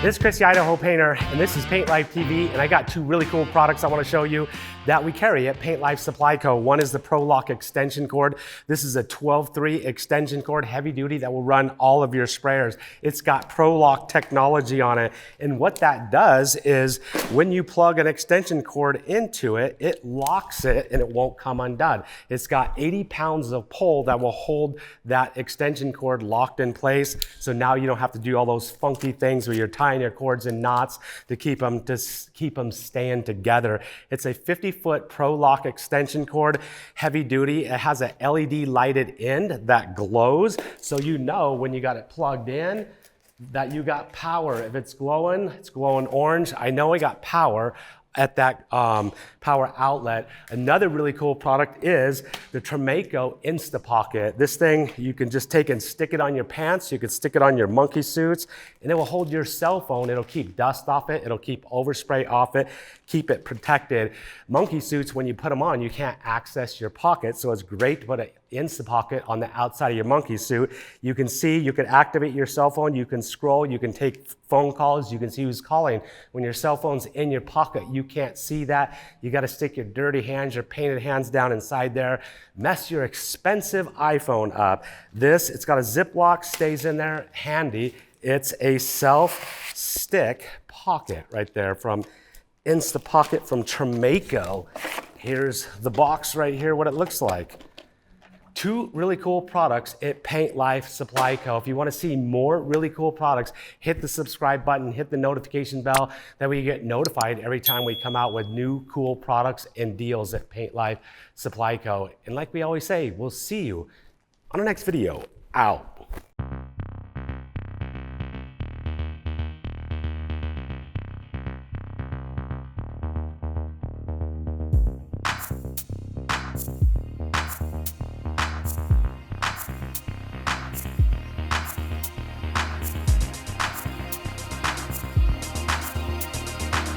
This is Chris, the Idaho painter, and this is Paint Life TV, and I got two really cool products I want to show you that we carry at Paint Life Supply Co. One is the Pro Lock extension cord. This is a 12-3 extension cord, heavy duty, that will run all of your sprayers. It's got Pro Lock technology on it, and what that does is when you plug an extension cord into it, it locks it and it won't come undone. It's got 80 pounds of pull that will hold that extension cord locked in place, so now you don't have to do all those funky things where you're tying your cords in knots to keep them staying together. It's a 50-foot Pro Lock extension cord, heavy duty. It has a LED lighted end that glows, so you know when you got it plugged in that you got power. If it's glowing orange, I know I got power at that power outlet. Another really cool product is the Insta Pocket. This thing you can just take and stick it on your pants, you can stick it on your monkey suits, and it will hold your cell phone. It'll keep dust off it, it'll keep overspray off it, keep it protected. Monkey suits, when you put them on, you can't access your pocket, so it's great to put an Insta Pocket on the outside of your monkey suit. You can see, you can activate your cell phone, you can scroll, you can take phone calls, you can see who's calling. When your cell phone's in your pocket, you can't see that. You got to stick your dirty hands, your painted hands down inside there. Mess your expensive iPhone up. It's got a Ziploc, stays in there, handy. It's a self-stick pocket right there from Insta Pocket from Tremaco. Here's the box right here, what it looks like. Two really cool products at Paint Life Supply Co. If you want to see more really cool products, hit the subscribe button, hit the notification bell, that way you get notified every time we come out with new cool products and deals at Paint Life Supply Co. And like we always say, we'll see you on the next video. Out.